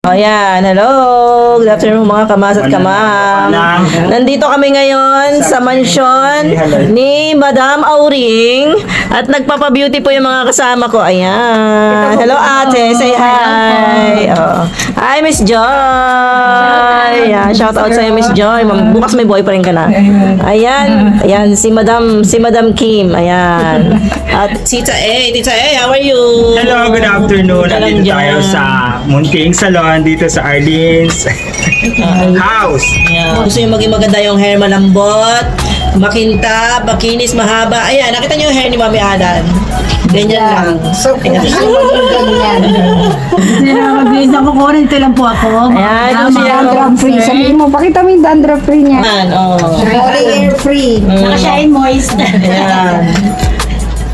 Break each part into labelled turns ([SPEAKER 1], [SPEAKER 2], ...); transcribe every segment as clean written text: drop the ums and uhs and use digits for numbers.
[SPEAKER 1] Ayan, hello! Good afternoon mga kamas at kamam. Nandito kami ngayon sa mansyon ni Madam Auring at nagpapa-beauty po yung mga kasama ko. Ayan. Hello ate, say hi. Oh. Hi Miss Joy. Ayan, shout out sa'yo Miss Joy. Bukas may boyfriend ka na. Ayan. Ayan, si Madam Kim. Ayan. At Tita A, how are you?
[SPEAKER 2] Hello, good afternoon. Nandito tayo sa Munting Salon dito sa Arlene's house.
[SPEAKER 1] Yeah. Gusto nyo maging maganda yung hair, malambot, makintab, makinis, mahaba. Ayan, nakita nyo yung hair ni Mami Adan. Ganyan lang.
[SPEAKER 3] So, kung gusto mo maging ganyan.
[SPEAKER 4] Sinamagbilis ako ko, ito lang po ako.
[SPEAKER 1] Ayan, kung siya
[SPEAKER 3] Dandruff free. Sabihin mo, pakita mo yung dandruff free niya.
[SPEAKER 1] Ayan, oh.
[SPEAKER 3] Body air free.
[SPEAKER 4] Saka siya ay moist.
[SPEAKER 1] Ayan.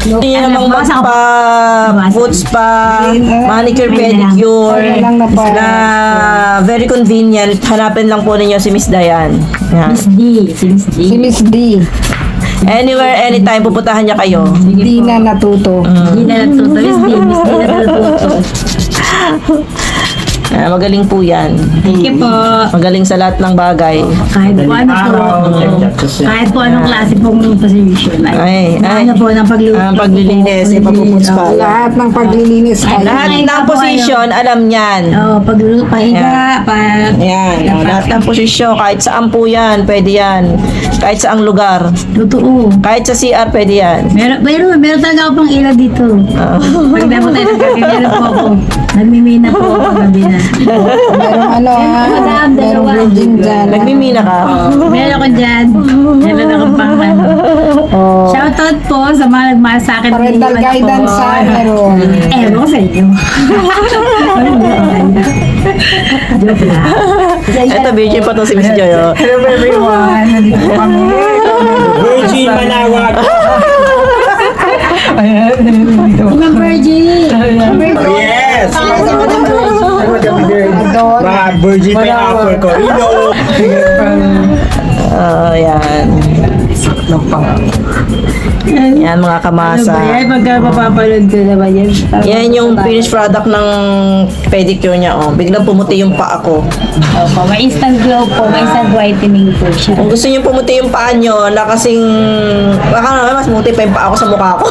[SPEAKER 1] Hindi nyo namang magpa-foot spa, manicure, pedicure, na very convenient. Hanapin lang po ninyo si Miss Dayan. Ayan.
[SPEAKER 4] Miss D.
[SPEAKER 3] Si Miss D.
[SPEAKER 1] Anywhere, anytime, pupuntahan niya kayo.
[SPEAKER 3] Di na natuto.
[SPEAKER 4] Hindi na natuto. Miss D na natuto.
[SPEAKER 1] Magaling po yan.
[SPEAKER 4] Thank you po.
[SPEAKER 1] Magaling sa lahat ng bagay.
[SPEAKER 4] Kahit po ano po. Kahit po anong klase pong position.
[SPEAKER 1] Ay.
[SPEAKER 4] Ano po ng
[SPEAKER 1] paglilinis, ipapuputs pa.
[SPEAKER 3] Lahat ng paglilinis kayo.
[SPEAKER 1] Lahat ng position, alam niyan.
[SPEAKER 4] Oo, pahiga,
[SPEAKER 1] Yan. Lahat ng posisyon, kahit saan po yan, pwede yan. Kahit saang lugar.
[SPEAKER 4] Totoo.
[SPEAKER 1] Kahit sa CR, pwede yan.
[SPEAKER 4] Meron talaga ako pang ilaw dito. Pag naman tayo nagkabi, meron po ako. Nagmimina po ako paggabi na.
[SPEAKER 3] Merong ano ha. Merong virgin dyan.
[SPEAKER 1] Nagmimina ka.
[SPEAKER 4] Meron ako dyan. Meron ako pang ano. Shoutout po sa mga nagmahal sa akin.
[SPEAKER 3] Parental guidance sa meron.
[SPEAKER 4] Ewan ko sa inyo. Joke lang.
[SPEAKER 1] Ito, virgin pa to si Miss Joy. Oh.
[SPEAKER 3] Hello everyone. Nandito po kami.
[SPEAKER 2] Virgin Manawag.
[SPEAKER 4] Mga virgin.
[SPEAKER 2] Yes! Mga virgin pa yung offer ko.
[SPEAKER 1] Yan. Yan mga kamasa.
[SPEAKER 4] Ay, pagka mapapanood ko naman yan.
[SPEAKER 1] Yan yung finished product ng pedicure niya. Oh. Biglang pumuti yung paa ko.
[SPEAKER 4] Opo, may instant glow po, may instant whitening po siya.
[SPEAKER 1] Kung gusto niyo pumuti yung paa nyo, na kasing baka naman mas muti pa yung paa ko sa mukha ko.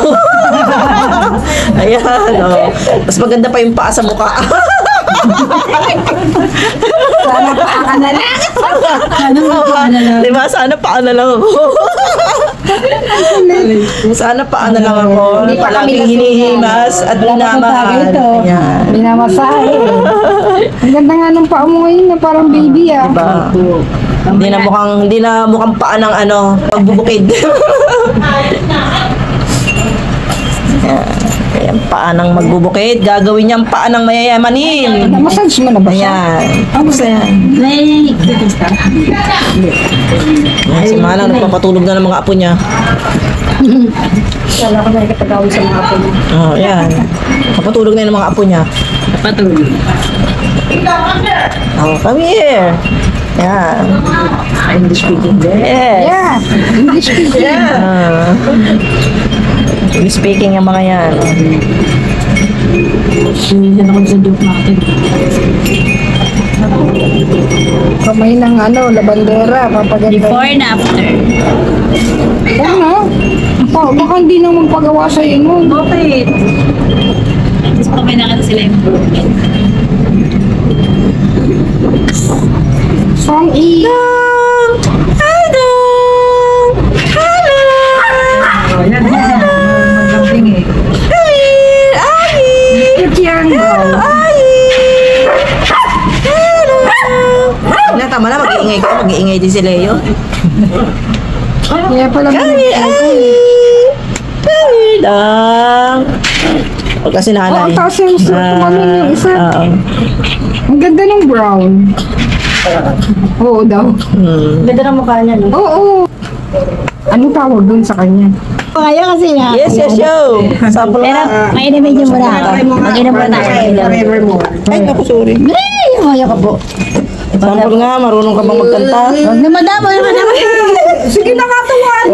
[SPEAKER 1] Ayan, oh. Mas maganda pa yung paa sa mukha.
[SPEAKER 3] Sana pa ka na lang.
[SPEAKER 1] Diba? Sana paa na lang ako. Sana paa na lang ako.
[SPEAKER 3] Hindi pa kami
[SPEAKER 1] Palaging hinihimas at minamahal. Ayan.
[SPEAKER 3] Minamasahe. Ang ganda nga ng paa mo ngayon na parang baby ah.
[SPEAKER 1] Diba? Hindi na mukhang paa ng ano, pagbubukid. Ayan, paa ng magbubukid. Gagawin niyang paa ng mayayamanin.
[SPEAKER 3] Massage mo na ba siya?
[SPEAKER 1] Ayan. Tapos ayan.
[SPEAKER 4] May kitis ka.
[SPEAKER 1] Si Manang nagpapatulog na ng mga apo niya.
[SPEAKER 3] Wala ko na ikatagawin sa mga apo niya.
[SPEAKER 1] Oh, ayan. Papatulog na yung mga apo niya.
[SPEAKER 4] Patuloy.
[SPEAKER 1] Oh, come here. Ayan. English speaking there. Yes.
[SPEAKER 3] Yeah. English speaking.
[SPEAKER 1] Yeah. English speaking yung mga yan.
[SPEAKER 4] Minsan ako sa joke natin.
[SPEAKER 3] Kamay ng ano, labandera, papaganda.
[SPEAKER 4] Before and after.
[SPEAKER 3] Ano? Baka hindi na magpagawa sa'yo nun.
[SPEAKER 4] Bakit? At least pa may nakita sila improvement.
[SPEAKER 3] Song E.
[SPEAKER 1] Tama na, mag-iingay ka. Mag-iingay din si Leo.
[SPEAKER 3] Kaya pala
[SPEAKER 1] lang. Huwag kasi nanay.
[SPEAKER 3] Oo, kasi yung yung isa. Ang ganda ng brown. Oo daw.
[SPEAKER 4] Ganda ng mukha niya, no?
[SPEAKER 3] Oo. Anong tawag dun sa kanya?
[SPEAKER 4] Kaya kasi nga.
[SPEAKER 1] Yes, yo. Sample
[SPEAKER 4] Pero,
[SPEAKER 1] na.
[SPEAKER 4] mainimay niyo muna. Mag-inom muna tayo.
[SPEAKER 3] Forevermore.
[SPEAKER 1] Ay, naku, sorry.
[SPEAKER 4] Ay, ayaw ka po.
[SPEAKER 1] Sample nga, marunong ka bang magkanta?
[SPEAKER 4] Huwag na madama, huwag na madama.
[SPEAKER 3] Sige na katuwaan.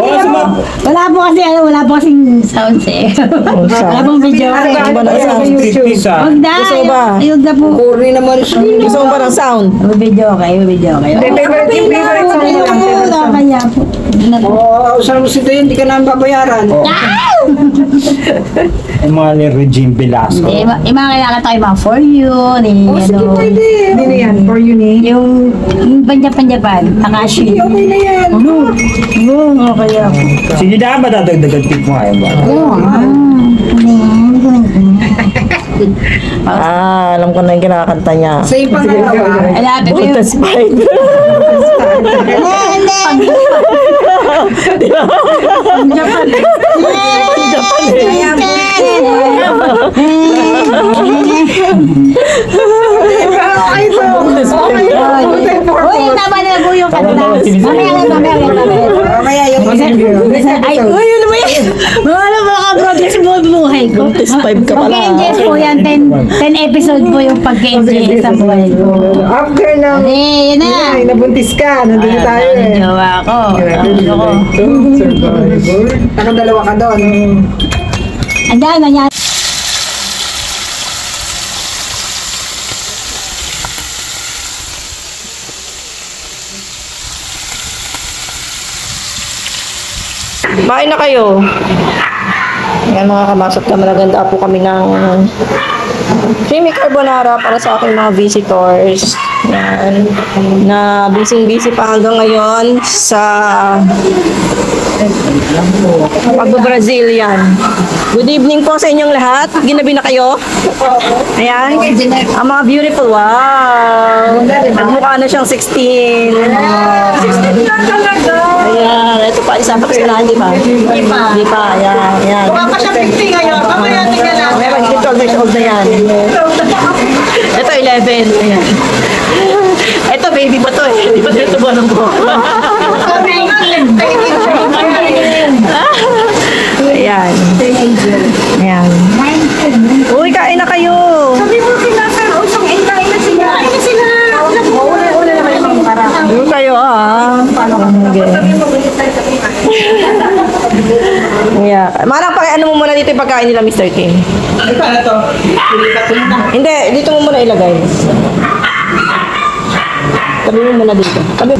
[SPEAKER 4] Wala po kasi, wala po kasing sounds eh. Wala pong video.
[SPEAKER 1] Ano ba ng sound?
[SPEAKER 4] Huwag na.
[SPEAKER 1] Gusto mo ba?
[SPEAKER 4] Ayun na po.
[SPEAKER 3] Corny naman siya.
[SPEAKER 1] Gusto mo ba ng sound?
[SPEAKER 4] Video kayo.
[SPEAKER 3] Favorite song mo lang.
[SPEAKER 4] Kaya po.
[SPEAKER 3] Oo, saan mo si Dayan, hindi ka namin babayaran.
[SPEAKER 2] Yung mga ni Regine Velasco.
[SPEAKER 4] Yung mga kailangan tayo mga for you.
[SPEAKER 3] Sige, pwede. Hindi na yan, for you ni.
[SPEAKER 4] Yung Panjapan, Takashi.
[SPEAKER 3] Okay na yan.
[SPEAKER 4] Okay ako.
[SPEAKER 2] Sige na, matadagdagan tip mo ngayon ba?
[SPEAKER 1] Alam ko na yung kinakanta niya.
[SPEAKER 3] Sa ipang dalawa.
[SPEAKER 4] Alapit mo yung...
[SPEAKER 1] Butas fight.
[SPEAKER 3] Okay po.
[SPEAKER 4] Uy, tama na po yung kanta. Mamaya.
[SPEAKER 3] Kaya yung
[SPEAKER 4] Ay, uy, ano ba yan? Mga progress mo buhay ko.
[SPEAKER 1] Butas 5 ka pala.
[SPEAKER 4] Pag-enjoy po yan, 10 episode po yung pag-enjoy sa buhay ko.
[SPEAKER 3] after ng...
[SPEAKER 4] Hindi, yun na.
[SPEAKER 3] Ay, nabuntis ka. Nandito tayo eh.
[SPEAKER 4] Jowa ko. Ano ko.
[SPEAKER 3] Survivor. Nakadalawa ka doon.
[SPEAKER 4] Ang dami na niya.
[SPEAKER 1] Bahay na kayo. Yan mga kamasot ka, malaganda po kami ng creamy carbonara para sa aking mga visitors. Yan. Na busy pa hanggang ngayon sa pag-Brazilian. Good evening po sa inyong lahat. Ginabi na kayo? Ayan. Ang mga beautiful. Wow. Nagmukha na siyang 16. 16 na talaga. Ayan. Ito pa. Isa pa kasi na. Hindi pa. Hindi pa. Ayan. Ayan.
[SPEAKER 3] Baka siya 50 ngayon. Mamaya tingnan lang.
[SPEAKER 1] May magiging 12 years old na yan. Ito 11. Ayan. Ito baby ba to eh? Hindi pa dito buwan ng buwan. Ayan. Ayan. Uy, kain na kayo.
[SPEAKER 3] Sabi mo sila sa usong kain na sila. Kain na sila. Una naman yung para.
[SPEAKER 1] Uy, kayo ah. Yeah. Marang ano mo muna dito yung pagkain nila, Mr. Kim?
[SPEAKER 3] Paano to?
[SPEAKER 1] Hindi, dito mo muna ilagay. Tabi mo muna dito. Tabi.